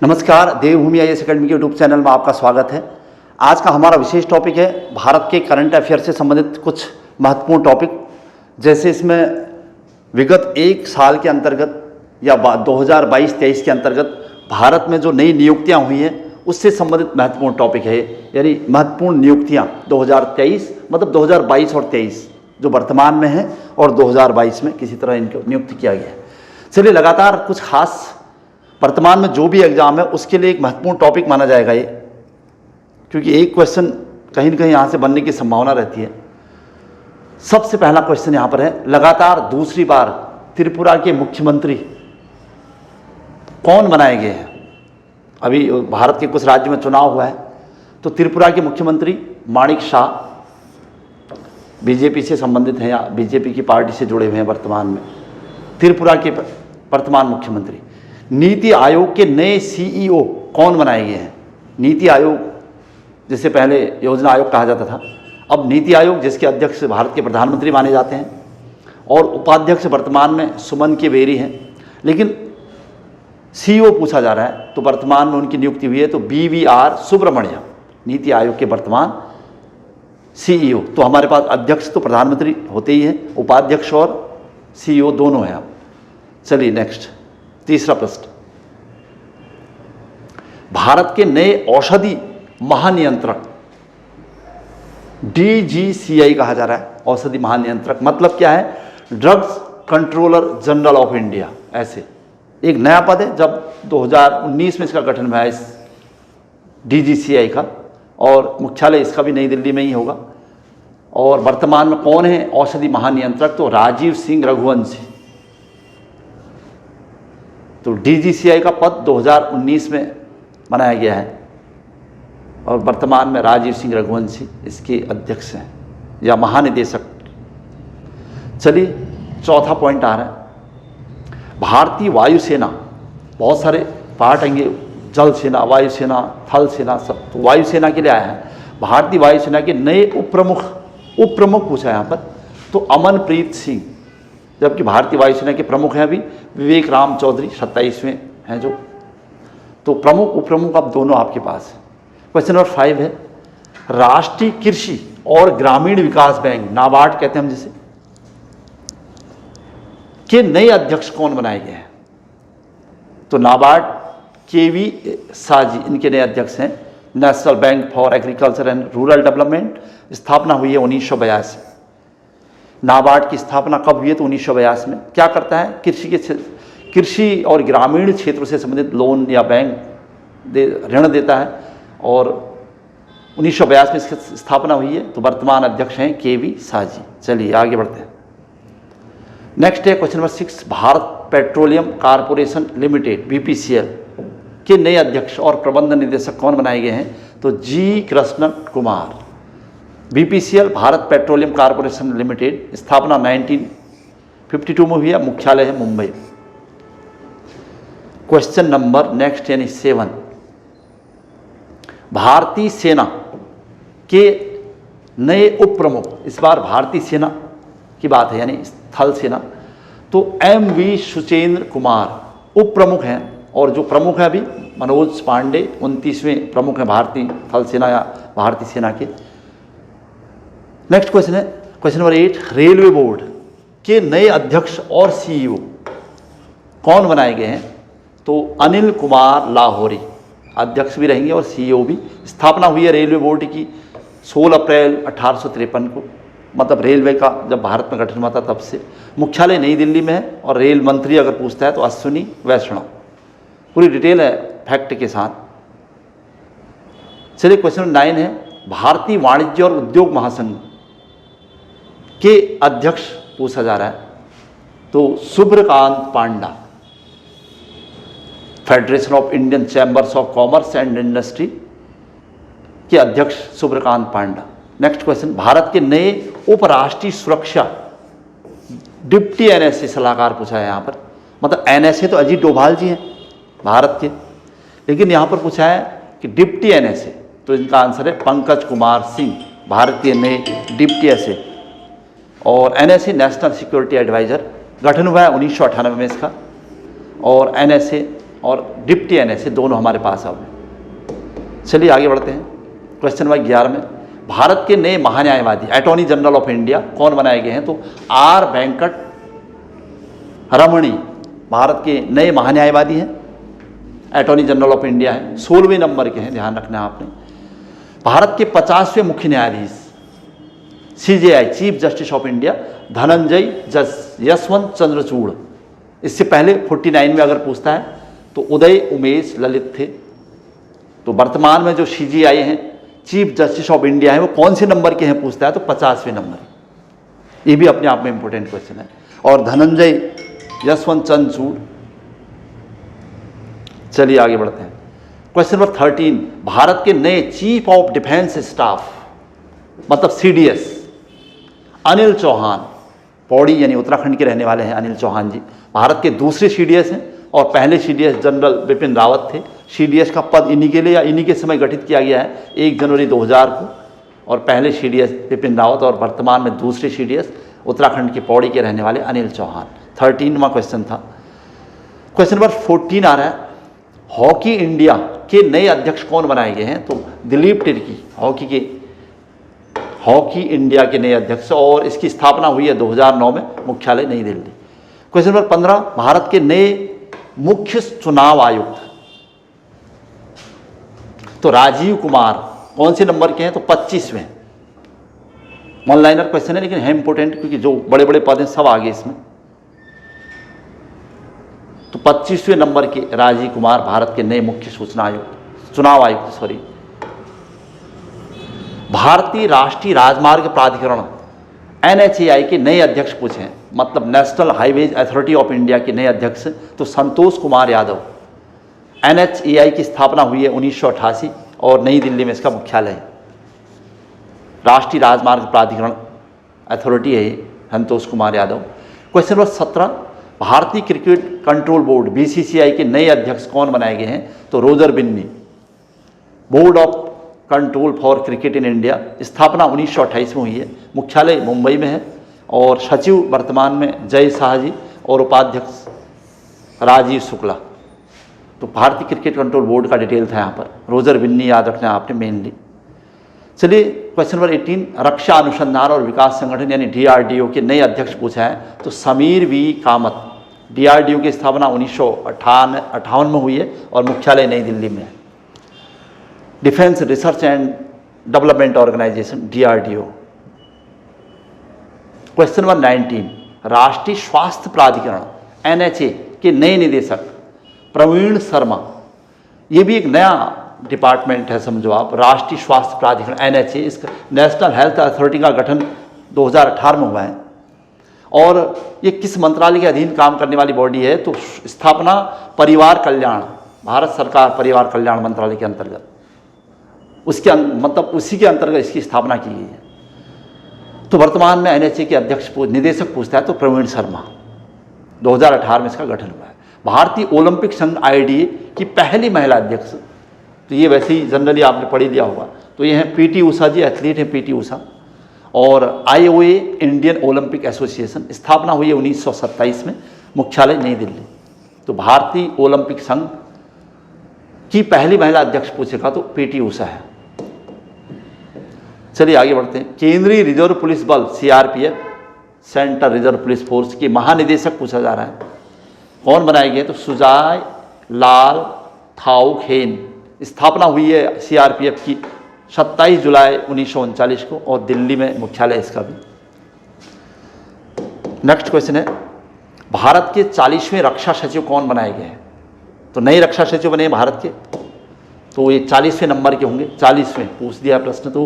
नमस्कार, देवभूमि IAS academy के YouTube channel में आपका स्वागत है। आज का हमारा विशेष टॉपिक है भारत के करंट अफेयर से संबंधित कुछ महत्वपूर्ण टॉपिक। जैसे इसमें विगत एक साल के अंतर्गत या 2022-23 के अंतर्गत भारत में जो नई नियुक्तियां हुई हैं उससे संबंधित महत्वपूर्ण टॉपिक है। यानी महत्वपूर्ण नियुक्तियां 2023 मतलब 2022 और 23 जो वर्तमान में है और 2022 में किसी तरह इनको नियुक्त किया गया है। चलिए लगातार कुछ खास वर्तमान में जो भी एग्जाम है उसके लिए एक महत्वपूर्ण टॉपिक माना जाएगा ये, क्योंकि एक क्वेश्चन कहीं ना कहीं यहाँ से बनने की संभावना रहती है। सबसे पहला क्वेश्चन यहाँ पर है, लगातार दूसरी बार त्रिपुरा के मुख्यमंत्री कौन बनाए गए हैं? अभी भारत के कुछ राज्यों में चुनाव हुआ है तो त्रिपुरा के मुख्यमंत्री माणिक शाह बीजेपी से संबंधित हैं या बीजेपी की पार्टी से जुड़े हुए हैं। वर्तमान में त्रिपुरा के वर्तमान मुख्यमंत्री। नीति आयोग के नए सीईओ कौन बनाए गए हैं? नीति आयोग जिसे पहले योजना आयोग कहा जाता था, अब नीति आयोग जिसके अध्यक्ष भारत के प्रधानमंत्री माने जाते हैं और उपाध्यक्ष वर्तमान में सुमन के बेरी हैं, लेकिन सीईओ पूछा जा रहा है तो वर्तमान में उनकी नियुक्ति हुई है तो BVR सुब्रमण्यम नीति आयोग के वर्तमान सीईओ। तो हमारे पास अध्यक्ष तो प्रधानमंत्री होते ही हैं, उपाध्यक्ष और सीईओ दोनों हैं। अब चलिए नेक्स्ट, तीसरा प्रश्न, भारत के नए औषधि महानियंत्रक DGCI कहा जा रहा है। औषधि महानियंत्रक मतलब क्या है? Drugs controller general of India. ऐसे एक नया पद है, जब 2019 में इसका गठन हुआ है इस DGCI का, और मुख्यालय इसका भी नई दिल्ली में ही होगा। और वर्तमान में कौन है औषधि महानियंत्रक? तो राजीव सिंह रघुवंशी। तो DGCI का पद 2019 में बनाया गया है और वर्तमान में राजीव सिंह रघुवंशी इसके अध्यक्ष हैं या महानिदेशक। चलिए चौथा पॉइंट आ रहा है, भारतीय वायुसेना, बहुत सारे पार्ट आएंगे, जल सेना, वायुसेना, थल सेना, सब। तो वायुसेना के लिए आया है भारतीय वायुसेना के नए उप प्रमुख पूछा है यहाँ पर, तो अमनप्रीत सिंह। जबकि भारतीय वायुसेना के प्रमुख हैं अभी विवेक राम चौधरी, 27वें हैं जो। तो प्रमुख उप प्रमुख अब दोनों आपके पास है। क्वेश्चन नंबर 5 है, राष्ट्रीय कृषि और ग्रामीण विकास बैंक, नाबार्ड कहते हैं हम जिसे, के नए अध्यक्ष कौन बनाए गए हैं? तो नाबार्ड KV साजी इनके नए अध्यक्ष हैं। National bank for agriculture and rural development, स्थापना हुई है 1982। नाबार्ड की स्थापना कब हुई है? तो 1982 में। क्या करता है? कृषि और ग्रामीण क्षेत्रों से संबंधित लोन या बैंक ऋण देता है और 1982 में इसकी स्थापना हुई है। तो वर्तमान अध्यक्ष हैं KV साजी। चलिए आगे बढ़ते हैं। नेक्स्ट है question number 6, Bharat petroleum corporation limited BPCL के नए अध्यक्ष और प्रबंध निदेशक कौन बनाए गए हैं? तो G Krishnan Kumar. BPCL Bharat petroleum corporation limited, स्थापना 1952 में हुई है, मुख्यालय है मुंबई। क्वेश्चन नंबर नेक्स्ट यानी 7, भारतीय सेना के नए उप प्रमुख, इस बार भारतीय सेना की बात है यानी थल सेना, तो MV सुचेंद्र कुमार उप प्रमुख हैं और जो प्रमुख है अभी मनोज पांडे 29वें प्रमुख हैं भारतीय थल सेना या भारतीय सेना के। नेक्स्ट क्वेश्चन है क्वेश्चन नंबर 8, रेलवे बोर्ड के नए अध्यक्ष और CEO कौन बनाए गए हैं? तो अनिल कुमार लाहौरी अध्यक्ष भी रहेंगे और CEO भी। स्थापना हुई है रेलवे बोर्ड की 16 अप्रैल 1853 को, मतलब रेलवे का जब भारत में गठन हुआ था तब से। मुख्यालय नई दिल्ली में है और रेल मंत्री अगर पूछता है तो अश्विनी वैष्णव। पूरी डिटेल है फैक्ट के साथ। चलिए क्वेश्चन नंबर 9 है, भारतीय वाणिज्य और उद्योग महासंघ के अध्यक्ष पूछा जा रहा है, तो Subrakant Panda. Federation of Indian Chambers of Commerce and Industry के अध्यक्ष सुब्रकांत पांडा। नेक्स्ट क्वेश्चन, भारत के नए उपराष्ट्रीय सुरक्षा डिप्टी NSA सलाहकार पूछा है यहाँ पर। मतलब NSA तो अजीत डोभाल जी हैं भारत के, लेकिन यहाँ पर पूछा है कि डिप्टी NSA, तो इनका आंसर है पंकज कुमार सिंह, भारतीय नए डिप्टी SA। और NSA नेशनल सिक्योरिटी एडवाइजर, गठन हुआ है 1998 में इसका। और NSA और डिप्टी NSA दोनों हमारे पास अब हैं। चलिए आगे बढ़ते हैं। क्वेश्चन नंबर 11 में भारत के नए महान्यायवादी अटॉर्नी जनरल ऑफ इंडिया कौन बनाए गए हैं? तो R वेंकट रमणी भारत के नए महान्यायवादी हैं, अटॉर्नी जनरल ऑफ इंडिया है, 16वें नंबर के हैं, ध्यान रखना है आपने। भारत के 50वें मुख्य न्यायाधीश CJI chief justice of India Dhananjay Yashwant Chandrachud. इससे पहले 49 में अगर पूछता है तो उदय उमेश ललित थे। तो वर्तमान में जो CJI हैं चीफ जस्टिस ऑफ इंडिया है वो कौन से नंबर के हैं पूछता है तो 50वें नंबर। ये भी अपने आप में इंपॉर्टेंट क्वेश्चन है। और धनंजय यशवंत चंद्रचूड़। चलिए आगे बढ़ते हैं। क्वेश्चन नंबर 13 भारत के नए चीफ ऑफ डिफेंस स्टाफ मतलब CDS अनिल चौहान, पौड़ी यानी उत्तराखंड के रहने वाले हैं अनिल चौहान जी। भारत के दूसरे CDS हैं और पहले CDS जनरल बिपिन रावत थे। CDS का पद इन्हीं के लिए या इन्हीं के समय गठित किया गया है 1 जनवरी 2000 को। और पहले CDS बिपिन रावत और वर्तमान में दूसरे CDS उत्तराखंड के पौड़ी के रहने वाले अनिल चौहान। 13वां क्वेश्चन था। क्वेश्चन नंबर 14 आ रहा है हॉकी इंडिया के नए अध्यक्ष कौन बनाए गए हैं? तो दिलीप तिर्की हॉकी इंडिया के नए अध्यक्ष और इसकी स्थापना हुई है 2009 में, मुख्यालय नई दिल्ली। क्वेश्चन नंबर 15 भारत के नए मुख्य चुनाव आयुक्त तो राजीव कुमार कौन से नंबर के हैं? तो 25वें। वन लाइनर क्वेश्चन है लेकिन है इंपोर्टेंट क्योंकि जो बड़े बड़े पद हैं सब आगे इसमें। तो 25वें नंबर के राजीव कुमार भारत के नए मुख्य चुनाव आयुक्त। भारतीय राष्ट्रीय राजमार्ग प्राधिकरण NHAI के नए अध्यक्ष पूछे हैं मतलब national highways authority of India के नए अध्यक्ष तो संतोष कुमार यादव। NHAI की स्थापना हुई है 1988 और नई दिल्ली में इसका मुख्यालय है। राष्ट्रीय राजमार्ग प्राधिकरण अथॉरिटी है संतोष कुमार यादव। क्वेश्चन नंबर 17 भारतीय क्रिकेट कंट्रोल बोर्ड BCCI के नए अध्यक्ष कौन बनाए गए हैं? तो Roger Binny. Board of control for cricket in India स्थापना 1928 में हुई है, मुख्यालय मुंबई में है और सचिव वर्तमान में जय शाह जी और उपाध्यक्ष राजीव शुक्ला। तो भारतीय क्रिकेट कंट्रोल बोर्ड का डिटेल था यहाँ पर। रोजर बिन्नी याद रखना आपने मेनली। चलिए क्वेश्चन नंबर 18 रक्षा अनुसंधान और विकास संगठन यानी DRDO के नए अध्यक्ष पूछा है तो समीर V कामत। DRDO की स्थापना 1958 में हुई है और मुख्यालय नई दिल्ली में है। Defence research and development organisation DRDO। Question number 19 राष्ट्रीय स्वास्थ्य प्राधिकरण NHA के नए निदेशक प्रवीण शर्मा। ये भी एक नया डिपार्टमेंट है समझो आप। राष्ट्रीय स्वास्थ्य प्राधिकरण NHA इसका नेशनल हेल्थ अथॉरिटी का गठन 2018 में हुआ है और ये किस मंत्रालय के अधीन काम करने वाली बॉडी है? तो स्थापना परिवार कल्याण भारत सरकार परिवार कल्याण मंत्रालय के अंतर्गत उसके मतलब उसी के अंतर्गत इसकी स्थापना की गई है। तो वर्तमान में NHA के अध्यक्ष निदेशक पूछता है तो प्रवीण शर्मा। 2018 में इसका गठन हुआ है। भारतीय ओलंपिक संघ IDA की पहली महिला अध्यक्ष तो ये वैसे ही जनरली आपने पढ़ ही लिया होगा। तो ये हैं PT उषा जी, एथलीट हैं PT उषा। और IOA इंडियन ओलंपिक एसोसिएशन स्थापना हुई है 1927 में, मुख्यालय नई दिल्ली। तो भारतीय ओलंपिक संघ की पहली महिला अध्यक्ष पूछेगा तो PT उषा है। चलिए आगे बढ़ते हैं। केंद्रीय रिजर्व पुलिस बल CRPF central reserve police force के महानिदेशक पूछा जा रहा है कौन बनाए गए? तो सुजाय लाल थाउखेन। स्थापना हुई है CRPF की 27 जुलाई 1939 को और दिल्ली में मुख्यालय इसका भी। नेक्स्ट क्वेश्चन है भारत के 40वें रक्षा सचिव कौन बनाए गए हैं? तो नए रक्षा सचिव बने भारत के तो ये 40वें नंबर के होंगे। 40वें पूछ दिया प्रश्न तो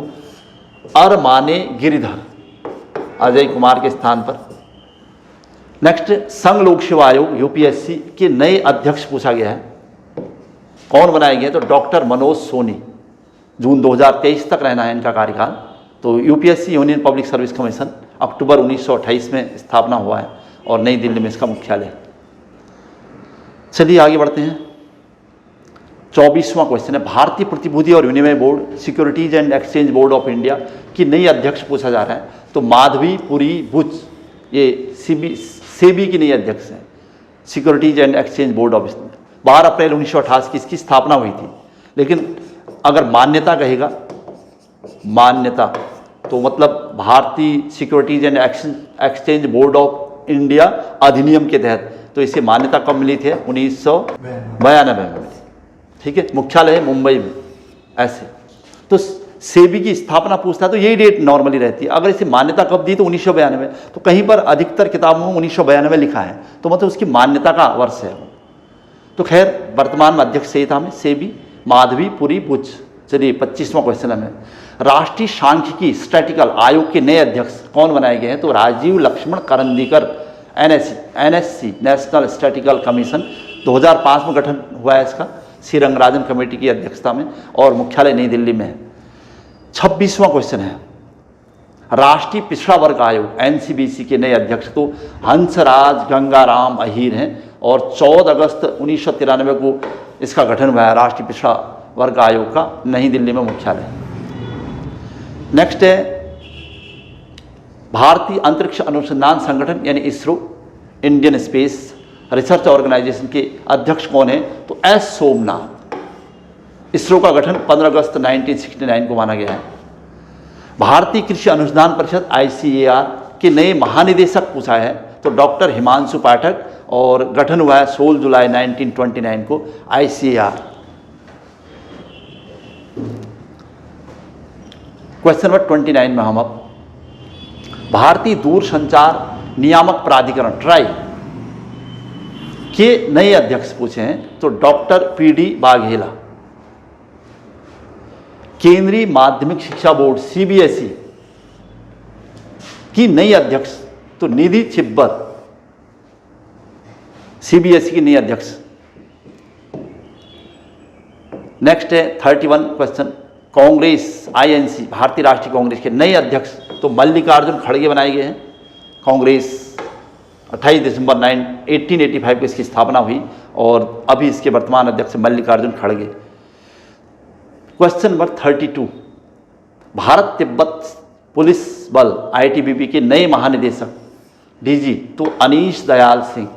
अरमाने गिरिधर अजय कुमार के स्थान पर। नेक्स्ट संघ लोक सेवा आयोग UPSC के नए अध्यक्ष पूछा गया है कौन बनाए गए? तो डॉक्टर मनोज सोनी। जून 2023 तक रहना है इनका कार्यकाल। तो UPSC Union Public Service Commission October 1928 में स्थापना हुआ है और नई दिल्ली में इसका मुख्यालय है। चलिए आगे बढ़ते हैं। 24वां क्वेश्चन है भारतीय प्रतिभूति और विनिमय board securities and exchange board of India की नई अध्यक्ष पूछा जा रहा है तो माधवी पुरी बुच। ये सेबी की नई अध्यक्ष हैं securities and exchange board of 12 अप्रैल 1988 की इसकी स्थापना हुई थी। लेकिन अगर मान्यता कहेगा, मान्यता तो मतलब भारतीय securities and exchange board of India अधिनियम के तहत, तो इसे मान्यता कब मिली थी? 1992 में मिली। ठीक है, मुख्यालय है मुंबई में। ऐसे तो सेबी की स्थापना पूछता है तो यही डेट नॉर्मली रहती है। अगर इसे मान्यता कब दी तो 1992, तो कहीं पर अधिकतर किताबों में 1992 लिखा है, तो मतलब उसकी मान्यता का वर्ष है। तो खैर वर्तमान में अध्यक्ष सही था हमें सेबी माधवी पुरी बुच। चलिए 25वां क्वेश्चन हमें, राष्ट्रीय सांख्यिकी स्टैटिकल आयोग के नए अध्यक्ष कौन बनाए गए हैं? तो Rajeev Laxman Karandikar, NSC national statistical commission 2005 में गठन हुआ है इसका, सी रंगराजन कमेटी की अध्यक्षता में, और मुख्यालय नई दिल्ली में है। 26वां क्वेश्चन है, राष्ट्रीय पिछड़ा वर्ग आयोग एनसीबीसी के नए अध्यक्ष तो हंसराज गंगाराम अहीर हैं, और 14 अगस्त 1993 को इसका गठन हुआ है राष्ट्रीय पिछड़ा वर्ग आयोग का, नई दिल्ली में मुख्यालय। नेक्स्ट है, भारतीय अंतरिक्ष अनुसंधान संगठन यानी ISRO, Indian space research organisation के अध्यक्ष कौन है? तो एस सोमनाथ। इसरो का गठन 15 अगस्त 1969 को माना गया है। भारतीय कृषि अनुसंधान परिषद ICAR के नए महानिदेशक पूछा है, तो डॉक्टर हिमांशु पाठक, और गठन हुआ है 16 जुलाई 1929 को ICAR। क्वेश्चन नंबर 29 में हम अब भारतीय दूरसंचार नियामक प्राधिकरण ट्राई के नए अध्यक्ष पूछे हैं, तो डॉक्टर PD बाघेला। केंद्रीय माध्यमिक शिक्षा बोर्ड CBSE की नई अध्यक्ष तो निधि छिब्बर, CBSE की नई अध्यक्ष। नेक्स्ट है 31 क्वेश्चन, कांग्रेस INC भारतीय राष्ट्रीय कांग्रेस के नए अध्यक्ष तो मल्लिकार्जुन खड़गे बनाए गए हैं। कांग्रेस 28 दिसंबर 1885 को इसकी स्थापना हुई, और अभी इसके वर्तमान अध्यक्ष मल्लिकार्जुन खड़गे। Question number 32, Bharat Tibet police बल ITBP के नए महानिदेशक DG तो Anish Dayal Singh.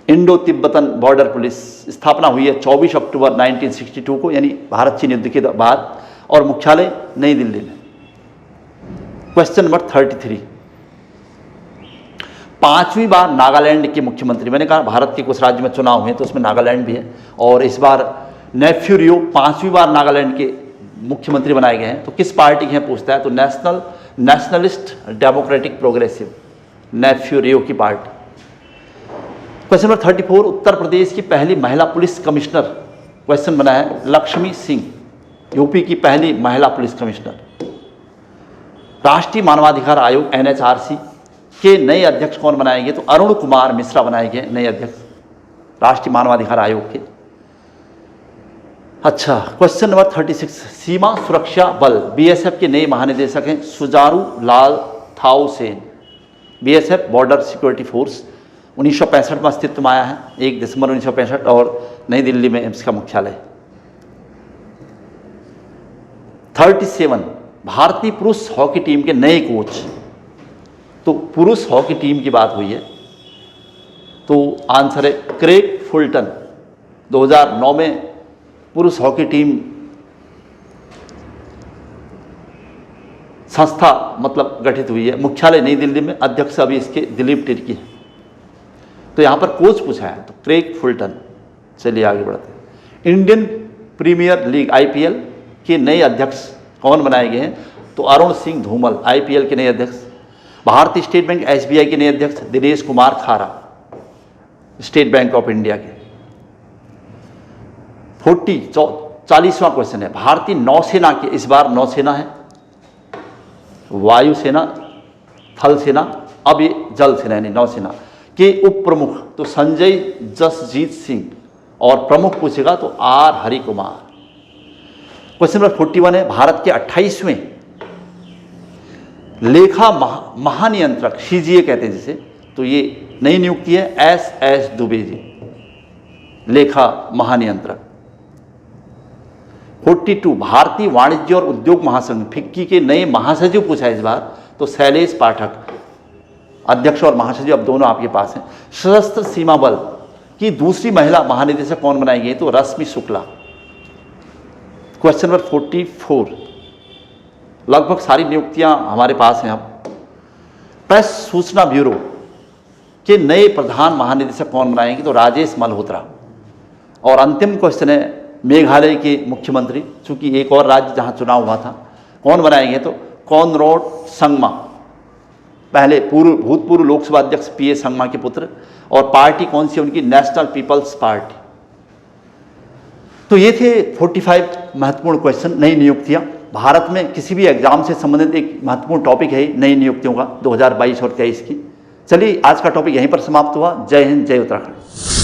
Indo Tibetan border police स्थापना हुई है 24 अक्टूबर 1962 को, यानी भारत चीन युद्ध के बाद, और मुख्यालय नई दिल्ली में। क्वेश्चन नंबर 33, 5वीं बार नागालैंड के मुख्यमंत्री, मैंने कहा भारत के कुछ राज्य में चुनाव हुए तो उसमें नागालैंड भी है, और इस बार नेफ्यू रियो 5वीं बार नागालैंड के मुख्यमंत्री बनाए गए हैं, तो किस पार्टी के हैं पूछता है? तो नेशनलिस्ट डेमोक्रेटिक प्रोग्रेसिव, नेफ्यू रियो की party. Question number 34, Uttar Pradesh की पहली महिला पुलिस कमिश्नर क्वेश्चन बना है लक्ष्मी सिंह, यूपी की पहली महिला पुलिस कमिश्नर। राष्ट्रीय मानवाधिकार आयोग NHRC के नए अध्यक्ष कौन बनाए गए? तो अरुण कुमार मिश्रा बनाए गए नए अध्यक्ष राष्ट्रीय मानवाधिकार आयोग के। अच्छा, क्वेश्चन नंबर 36, सीमा सुरक्षा बल BSF के नए महानिदेशक हैं सुजारू लाल थाउसेन। BSF बॉर्डर सिक्योरिटी फोर्स 1965 में अस्तित्व में आया है, 1 दिसंबर 1965, और नई दिल्ली में इसका मुख्यालय। 37, भारतीय पुरुष हॉकी टीम के नए कोच, तो पुरुष हॉकी टीम की बात हुई है, तो आंसर है क्रेग फुलटन। 2009 में पुरुष हॉकी टीम संस्था मतलब गठित हुई है, मुख्यालय नई दिल्ली में, अध्यक्ष अभी इसके दिलीप तिर्की है। तो यहाँ पर कोच पूछा है तो क्रेग फुलटन। चलिए आगे बढ़ते हैं। इंडियन प्रीमियर लीग IPL के नए अध्यक्ष कौन बनाए गए हैं? तो अरुण सिंह धूमल IPL के नए अध्यक्ष। भारतीय स्टेट बैंक SBI के नए अध्यक्ष दिनेश कुमार खारा, स्टेट बैंक ऑफ इंडिया के। 40वां क्वेश्चन है, भारतीय नौसेना के, इस बार नौसेना है, वायुसेना, थल सेना, अब ये जल सेना यानी नौसेना के उप प्रमुख तो संजय जसजीत सिंह, और प्रमुख पूछेगा तो R Hari Kumar. Question number 41 है, भारत के 28वें लेखा महानियंत्रक CGA कहते हैं जिसे, तो ये नई नियुक्ति है SS दुबे जी, लेखा महानियंत्रक। 42, भारतीय वाणिज्य और उद्योग महासंघ FICCI के नए महासचिव पूछा है इस बार, तो शैलेश पाठक। अध्यक्ष और महासचिव अब दोनों आपके पास हैं। सशस्त्र सीमा बल कि दूसरी महिला महानिदेशक कौन बनाएंगे, तो रश्मि शुक्ला। क्वेश्चन नंबर 44, लगभग सारी नियुक्तियां हमारे पास हैं। अब प्रेस सूचना ब्यूरो के नए प्रधान महानिदेशक कौन बनाएंगे, तो राजेश मल्होत्रा। और अंतिम क्वेश्चन है मेघालय के मुख्यमंत्री, चूंकि एक और राज्य जहां चुनाव हुआ था, कौन बनाएंगे, तो कॉनराड संगमा, पहले भूतपूर्व लोकसभा अध्यक्ष पीए संगमा के पुत्र। और पार्टी कौन सी है उनकी, नेशनल पीपल्स पार्टी। तो ये थे 45 महत्वपूर्ण क्वेश्चन, नई नियुक्तियां। भारत में किसी भी एग्जाम से संबंधित एक महत्वपूर्ण टॉपिक है नई नियुक्तियों का 2022 और 23 की। चलिए आज का टॉपिक यहीं पर समाप्त हुआ। जय हिंद, जय उत्तराखंड।